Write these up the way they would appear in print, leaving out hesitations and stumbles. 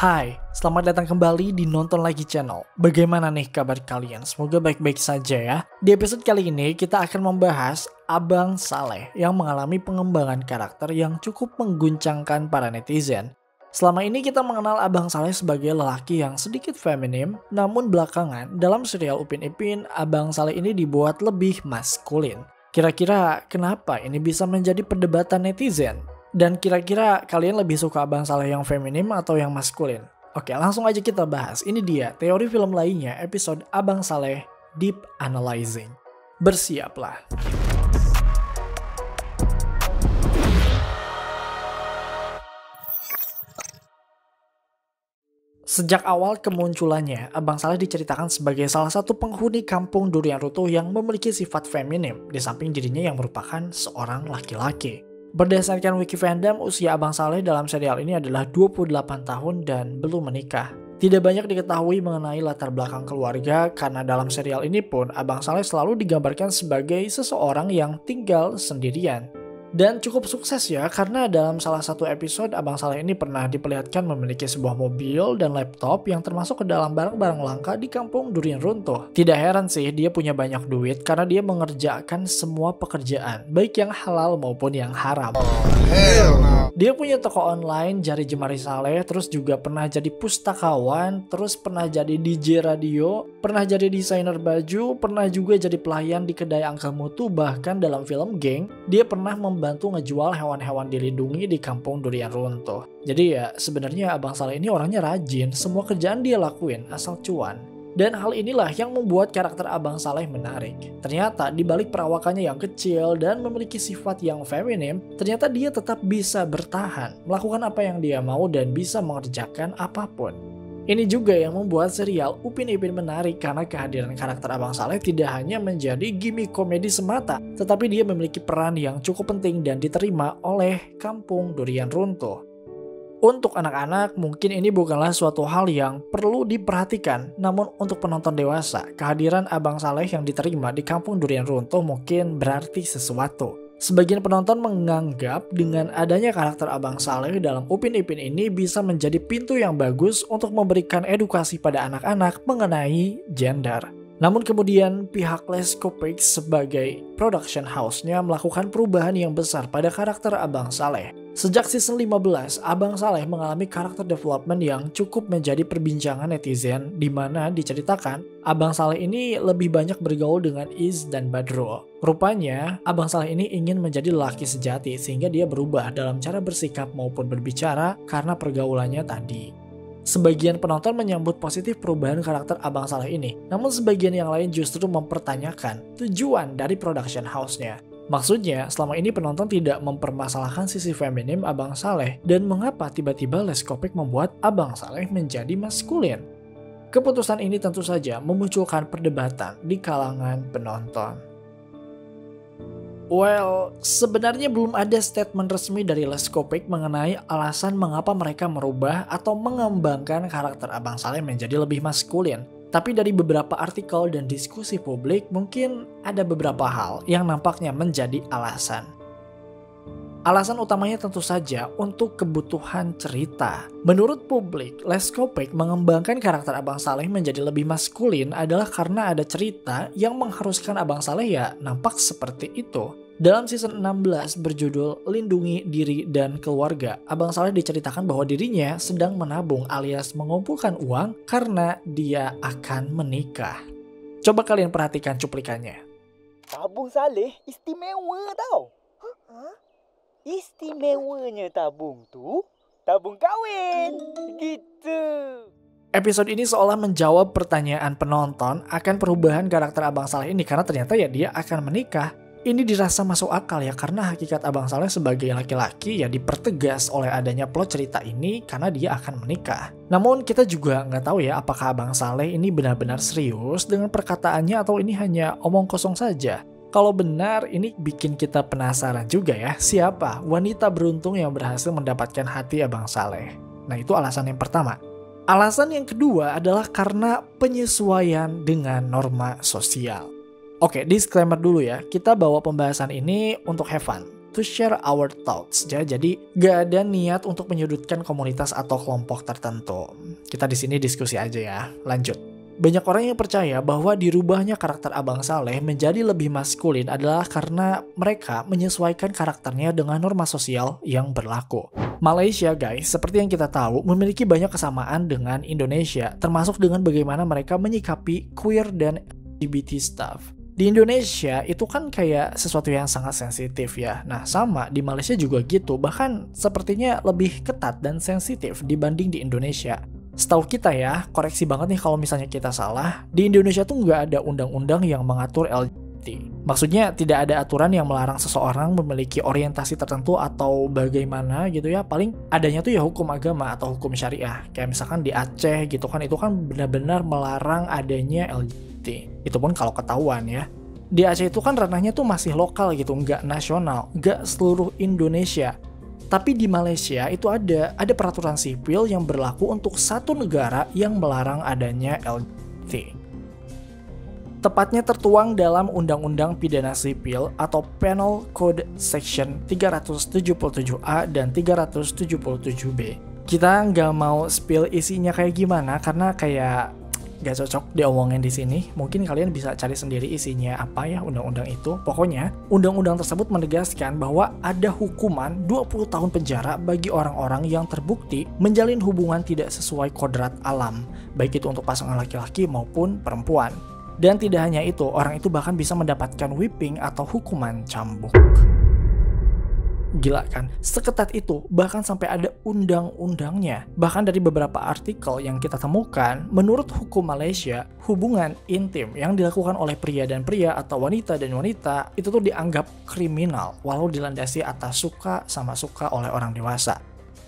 Hai, selamat datang kembali di Nonton Lagi Channel. Bagaimana nih kabar kalian? Semoga baik-baik saja ya. Di episode kali ini kita akan membahas Abang Saleh yang mengalami pengembangan karakter yang cukup mengguncangkan para netizen. Selama ini kita mengenal Abang Saleh sebagai lelaki yang sedikit feminim, namun belakangan dalam serial Upin Ipin, Abang Saleh ini dibuat lebih maskulin. Kira-kira kenapa ini bisa menjadi perdebatan netizen? Dan kira-kira kalian lebih suka Abang Saleh yang feminim atau yang maskulin? Oke, langsung aja kita bahas. Ini dia teori film lainnya, episode Abang Saleh Deep Analyzing. Bersiaplah. Sejak awal kemunculannya, Abang Saleh diceritakan sebagai salah satu penghuni kampung durian runtuh yang memiliki sifat feminim, di samping dirinya yang merupakan seorang laki-laki. Berdasarkan Wiki Fandom, usia Abang Saleh dalam serial ini adalah 28 tahun dan belum menikah. Tidak banyak diketahui mengenai latar belakang keluarga karena dalam serial ini pun Abang Saleh selalu digambarkan sebagai seseorang yang tinggal sendirian. Dan cukup sukses ya, karena dalam salah satu episode Abang Saleh ini pernah diperlihatkan memiliki sebuah mobil dan laptop yang termasuk ke dalam barang-barang langka di kampung durian runtuh. Tidak heran sih dia punya banyak duit karena dia mengerjakan semua pekerjaan, baik yang halal maupun yang haram. Dia punya toko online Jari Jemari Saleh, terus juga pernah jadi pustakawan, terus pernah jadi DJ radio, pernah jadi desainer baju, pernah juga jadi pelayan di kedai angka mutu, bahkan dalam film Geng, dia pernah membantu ngejual hewan-hewan dilindungi di kampung durian runtuh. Jadi ya sebenarnya Abang Saleh ini orangnya rajin, semua kerjaan dia lakuin asal cuan. Dan hal inilah yang membuat karakter Abang Saleh menarik. Ternyata di balik perawakannya yang kecil dan memiliki sifat yang feminim, ternyata dia tetap bisa bertahan, melakukan apa yang dia mau dan bisa mengerjakan apapun. Ini juga yang membuat serial Upin Ipin menarik karena kehadiran karakter Abang Saleh tidak hanya menjadi gimmick komedi semata, tetapi dia memiliki peran yang cukup penting dan diterima oleh kampung durian runtuh. Untuk anak-anak, mungkin ini bukanlah suatu hal yang perlu diperhatikan. Namun untuk penonton dewasa, kehadiran Abang Saleh yang diterima di kampung durian runtuh mungkin berarti sesuatu. Sebagian penonton menganggap dengan adanya karakter Abang Saleh dalam Upin Ipin ini bisa menjadi pintu yang bagus untuk memberikan edukasi pada anak-anak mengenai gender. Namun kemudian pihak Leskopik sebagai production house-nya melakukan perubahan yang besar pada karakter Abang Saleh. Sejak season 15, Abang Saleh mengalami karakter development yang cukup menjadi perbincangan netizen, di mana diceritakan Abang Saleh ini lebih banyak bergaul dengan Iz dan Badrul. Rupanya, Abang Saleh ini ingin menjadi lelaki sejati sehingga dia berubah dalam cara bersikap maupun berbicara karena pergaulannya tadi. Sebagian penonton menyambut positif perubahan karakter Abang Saleh ini, namun sebagian yang lain justru mempertanyakan tujuan dari production house-nya. Maksudnya, selama ini penonton tidak mempermasalahkan sisi feminim Abang Saleh dan mengapa tiba-tiba Leskopik membuat Abang Saleh menjadi maskulin. Keputusan ini tentu saja memunculkan perdebatan di kalangan penonton. Well, sebenarnya belum ada statement resmi dari Leskopik mengenai alasan mengapa mereka merubah atau mengembangkan karakter Abang Saleh menjadi lebih maskulin. Tapi dari beberapa artikel dan diskusi publik, mungkin ada beberapa hal yang nampaknya menjadi alasan. Alasan utamanya tentu saja untuk kebutuhan cerita. Menurut publik, Leskopik mengembangkan karakter Abang Saleh menjadi lebih maskulin adalah karena ada cerita yang mengharuskan Abang Saleh ya nampak seperti itu. Dalam season 16 berjudul Lindungi Diri dan Keluarga, Abang Saleh diceritakan bahwa dirinya sedang menabung alias mengumpulkan uang karena dia akan menikah. Coba kalian perhatikan cuplikannya. Tabung Saleh istimewa tau. Istimewanya tabung tu, tabung kahwin. Gitu. Episode ini seolah menjawab pertanyaan penonton akan perubahan karakter Abang Saleh ini karena ternyata ya dia akan menikah. Ini dirasa masuk akal ya karena hakikat Abang Saleh sebagai laki-laki ya dipertegas oleh adanya plot cerita ini karena dia akan menikah. Namun kita juga nggak tahu ya apakah Abang Saleh ini benar-benar serius dengan perkataannya atau ini hanya omong kosong saja. Kalau benar ini bikin kita penasaran juga ya siapa wanita beruntung yang berhasil mendapatkan hati Abang Saleh. Nah itu alasan yang pertama. Alasan yang kedua adalah karena penyesuaian dengan norma sosial. Oke, disclaimer dulu ya, kita bawa pembahasan ini untuk have fun. to share our thoughts ya. Jadi gak ada niat untuk menyudutkan komunitas atau kelompok tertentu. Kita di sini diskusi aja ya. Lanjut. Banyak orang yang percaya bahwa dirubahnya karakter Abang Saleh menjadi lebih maskulin adalah karena mereka menyesuaikan karakternya dengan norma sosial yang berlaku. Malaysia guys, seperti yang kita tahu, memiliki banyak kesamaan dengan Indonesia, termasuk dengan bagaimana mereka menyikapi queer dan LGBT stuff. Di Indonesia itu kan kayak sesuatu yang sangat sensitif ya. Nah sama di Malaysia juga gitu, bahkan sepertinya lebih ketat dan sensitif dibanding di Indonesia. Setahu kita ya, koreksi banget nih kalau misalnya kita salah, di Indonesia tuh nggak ada undang-undang yang mengatur LGBT. Maksudnya tidak ada aturan yang melarang seseorang memiliki orientasi tertentu atau bagaimana gitu ya. Paling adanya tuh ya hukum agama atau hukum syariah. Kayak misalkan di Aceh gitu kan, itu kan benar-benar melarang adanya LGBT. Itu pun kalau ketahuan ya. Di Aceh itu kan ranahnya tuh masih lokal gitu, nggak nasional, nggak seluruh Indonesia. Tapi di Malaysia itu ada peraturan sipil yang berlaku untuk satu negara yang melarang adanya LGBT. Tepatnya tertuang dalam Undang-Undang Pidana Sipil atau Penal Code Section 377A dan 377B. Kita nggak mau spill isinya kayak gimana karena kayak gak cocok diomongin di sini. Mungkin kalian bisa cari sendiri isinya apa ya undang-undang itu. Pokoknya, undang-undang tersebut menegaskan bahwa ada hukuman 20 tahun penjara bagi orang-orang yang terbukti menjalin hubungan tidak sesuai kodrat alam, baik itu untuk pasangan laki-laki maupun perempuan. Dan tidak hanya itu, orang itu bahkan bisa mendapatkan whipping atau hukuman cambuk. Gila kan, seketat itu, bahkan sampai ada undang-undangnya. Bahkan dari beberapa artikel yang kita temukan, menurut hukum Malaysia, hubungan intim yang dilakukan oleh pria dan pria atau wanita dan wanita itu tuh dianggap kriminal walau dilandasi atas suka sama suka oleh orang dewasa.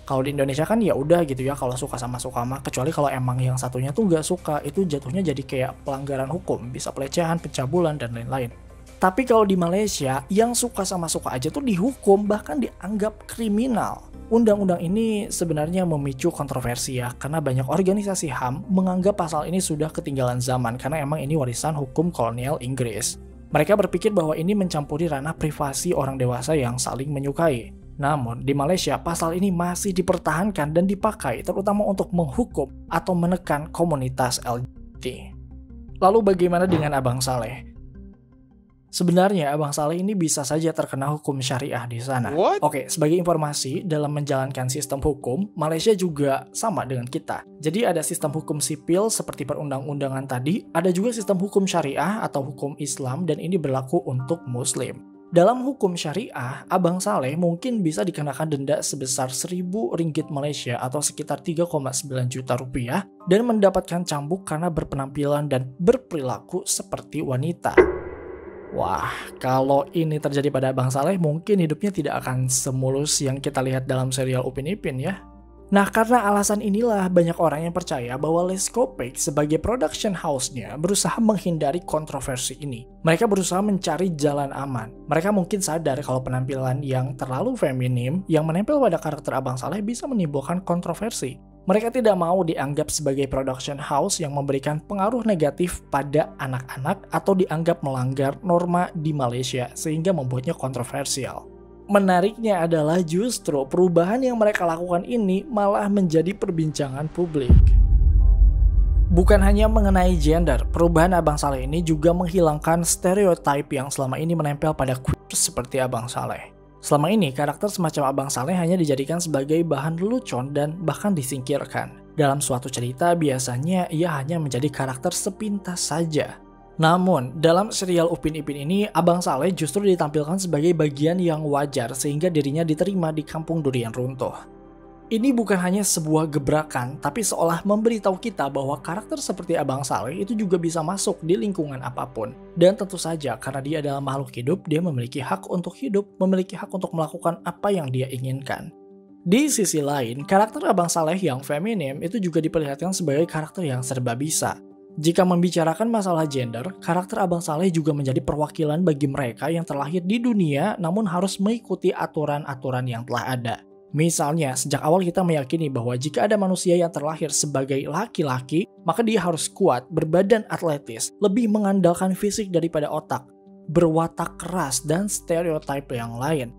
Kalau di Indonesia kan ya udah gitu ya, kalau suka sama suka mah, kecuali kalau emang yang satunya tuh nggak suka, itu jatuhnya jadi kayak pelanggaran hukum, bisa pelecehan, pencabulan dan lain-lain. Tapi kalau di Malaysia, yang suka sama suka aja tuh dihukum, bahkan dianggap kriminal. Undang-undang ini sebenarnya memicu kontroversi ya, karena banyak organisasi HAM menganggap pasal ini sudah ketinggalan zaman, karena emang ini warisan hukum kolonial Inggris. Mereka berpikir bahwa ini mencampuri ranah privasi orang dewasa yang saling menyukai. Namun, di Malaysia, pasal ini masih dipertahankan dan dipakai, terutama untuk menghukum atau menekan komunitas LGBT. Lalu bagaimana dengan Abang Saleh? Sebenarnya Abang Saleh ini bisa saja terkena hukum syariah di sana. What? Oke, sebagai informasi, dalam menjalankan sistem hukum, Malaysia juga sama dengan kita. Jadi ada sistem hukum sipil seperti perundang-undangan tadi, ada juga sistem hukum syariah atau hukum Islam dan ini berlaku untuk Muslim. Dalam hukum syariah, Abang Saleh mungkin bisa dikenakan denda sebesar 1.000 ringgit Malaysia atau sekitar 3,9 juta rupiah dan mendapatkan cambuk karena berpenampilan dan berperilaku seperti wanita. Wah, kalau ini terjadi pada Abang Saleh, mungkin hidupnya tidak akan semulus yang kita lihat dalam serial Upin Ipin ya. Nah, karena alasan inilah banyak orang yang percaya bahwa Leskopek sebagai production house-nya berusaha menghindari kontroversi ini. Mereka berusaha mencari jalan aman. Mereka mungkin sadar kalau penampilan yang terlalu feminim yang menempel pada karakter Abang Saleh bisa menimbulkan kontroversi. Mereka tidak mau dianggap sebagai production house yang memberikan pengaruh negatif pada anak-anak atau dianggap melanggar norma di Malaysia sehingga membuatnya kontroversial. Menariknya adalah justru perubahan yang mereka lakukan ini malah menjadi perbincangan publik. Bukan hanya mengenai gender, perubahan Abang Saleh ini juga menghilangkan stereotip yang selama ini menempel pada queer seperti Abang Saleh. Selama ini, karakter semacam Abang Saleh hanya dijadikan sebagai bahan lelucon dan bahkan disingkirkan. Dalam suatu cerita, biasanya ia hanya menjadi karakter sepintas saja. Namun, dalam serial Upin Ipin ini, Abang Saleh justru ditampilkan sebagai bagian yang wajar sehingga dirinya diterima di kampung durian runtuh. Ini bukan hanya sebuah gebrakan, tapi seolah memberitahu kita bahwa karakter seperti Abang Saleh itu juga bisa masuk di lingkungan apapun. Dan tentu saja, karena dia adalah makhluk hidup, dia memiliki hak untuk hidup, memiliki hak untuk melakukan apa yang dia inginkan. Di sisi lain, karakter Abang Saleh yang feminim itu juga diperlihatkan sebagai karakter yang serba bisa. Jika membicarakan masalah gender, karakter Abang Saleh juga menjadi perwakilan bagi mereka yang terlahir di dunia namun harus mengikuti aturan-aturan yang telah ada. Misalnya, sejak awal kita meyakini bahwa jika ada manusia yang terlahir sebagai laki-laki, maka dia harus kuat, berbadan atletis, lebih mengandalkan fisik daripada otak, berwatak keras, dan stereotip yang lain.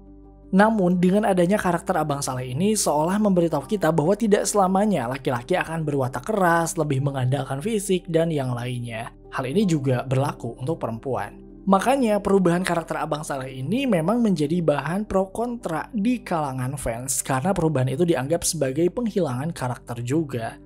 Namun dengan adanya karakter Abang Saleh ini seolah memberitahu kita bahwa tidak selamanya laki-laki akan berwatak keras, lebih mengandalkan fisik, dan yang lainnya. Hal ini juga berlaku untuk perempuan. Makanya perubahan karakter Abang Saleh ini memang menjadi bahan pro kontra di kalangan fans karena perubahan itu dianggap sebagai penghilangan karakter juga.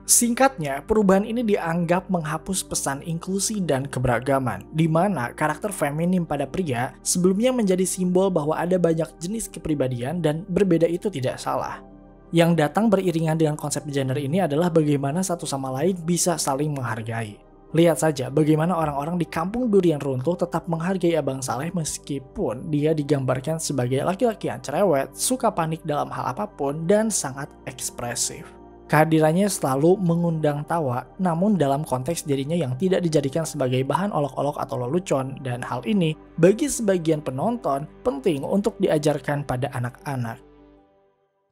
Singkatnya, perubahan ini dianggap menghapus pesan inklusi dan keberagaman, di mana karakter feminim pada pria sebelumnya menjadi simbol bahwa ada banyak jenis kepribadian dan berbeda itu tidak salah. Yang datang beriringan dengan konsep gender ini adalah bagaimana satu sama lain bisa saling menghargai. Lihat saja bagaimana orang-orang di kampung durian runtuh tetap menghargai Abang Saleh meskipun dia digambarkan sebagai laki-laki yang cerewet, suka panik dalam hal apapun, dan sangat ekspresif. Kehadirannya selalu mengundang tawa, namun dalam konteks dirinya yang tidak dijadikan sebagai bahan olok-olok atau lelucon, dan hal ini bagi sebagian penonton penting untuk diajarkan pada anak-anak.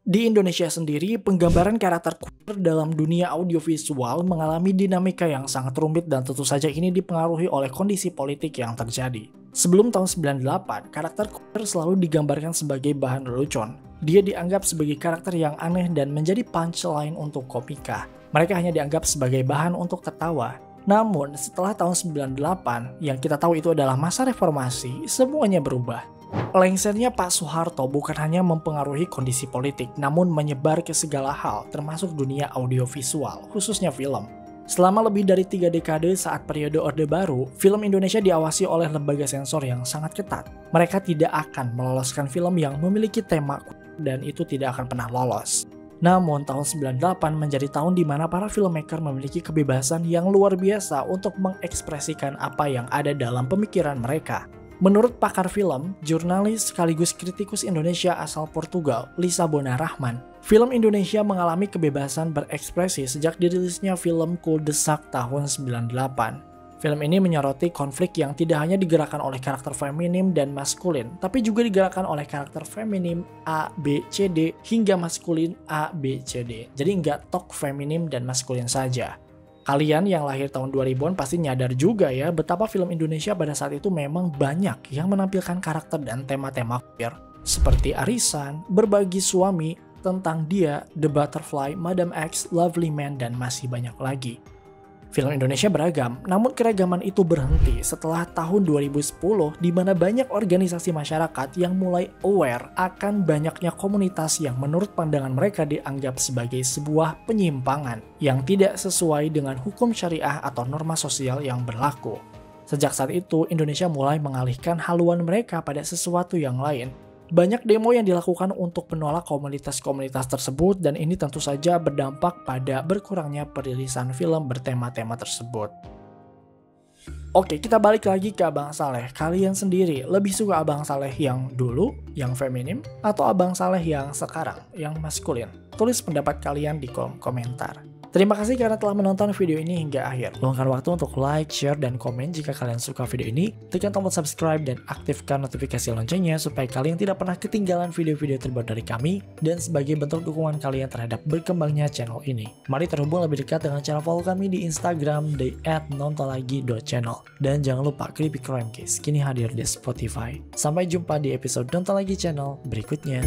Di Indonesia sendiri, penggambaran karakter queer dalam dunia audiovisual mengalami dinamika yang sangat rumit dan tentu saja ini dipengaruhi oleh kondisi politik yang terjadi. Sebelum tahun 98, karakter queer selalu digambarkan sebagai bahan lelucon. Dia dianggap sebagai karakter yang aneh dan menjadi punchline untuk komika. Mereka hanya dianggap sebagai bahan untuk tertawa. Namun, setelah tahun 98, yang kita tahu itu adalah masa reformasi, semuanya berubah. Lengsernya Pak Soeharto bukan hanya mempengaruhi kondisi politik, namun menyebar ke segala hal, termasuk dunia audiovisual, khususnya film. Selama lebih dari 3 dekade saat periode Orde Baru, film Indonesia diawasi oleh lembaga sensor yang sangat ketat. Mereka tidak akan meloloskan film yang memiliki tema dan itu tidak akan pernah lolos. Namun tahun 98 menjadi tahun di mana para filmmaker memiliki kebebasan yang luar biasa untuk mengekspresikan apa yang ada dalam pemikiran mereka. Menurut pakar film, jurnalis sekaligus kritikus Indonesia asal Portugal, Lisa Bonarahman, film Indonesia mengalami kebebasan berekspresi sejak dirilisnya film Kuldesak tahun 98. Film ini menyoroti konflik yang tidak hanya digerakkan oleh karakter feminim dan maskulin, tapi juga digerakkan oleh karakter feminim A, B, C, D, hingga maskulin A, B, C, D. Jadi nggak tok feminim dan maskulin saja. Kalian yang lahir tahun 2000-an pasti nyadar juga ya betapa film Indonesia pada saat itu memang banyak yang menampilkan karakter dan tema-tema queer. Seperti Arisan, Berbagi Suami, Tentang Dia, The Butterfly, Madam X, Lovely Man, dan masih banyak lagi. Film Indonesia beragam, namun keragaman itu berhenti setelah tahun 2010 di mana banyak organisasi masyarakat yang mulai aware akan banyaknya komunitas yang menurut pandangan mereka dianggap sebagai sebuah penyimpangan yang tidak sesuai dengan hukum syariah atau norma sosial yang berlaku. Sejak saat itu, Indonesia mulai mengalihkan haluan mereka pada sesuatu yang lain. Banyak demo yang dilakukan untuk menolak komunitas-komunitas tersebut dan ini tentu saja berdampak pada berkurangnya perilisan film bertema-tema tersebut. Oke, kita balik lagi ke Abang Saleh. Kalian sendiri lebih suka Abang Saleh yang dulu, yang feminim, atau Abang Saleh yang sekarang, yang maskulin? Tulis pendapat kalian di kolom komentar. Terima kasih karena telah menonton video ini hingga akhir. Luangkan waktu untuk like, share, dan komen jika kalian suka video ini. Tekan tombol subscribe dan aktifkan notifikasi loncengnya supaya kalian tidak pernah ketinggalan video-video terbaru dari kami. Dan sebagai bentuk dukungan kalian terhadap berkembangnya channel ini, mari terhubung lebih dekat dengan cara follow kami di Instagram di @nontonlagi.channel. Dan jangan lupa klik Crime Case, kini hadir di Spotify. Sampai jumpa di episode Nonton Lagi Channel berikutnya.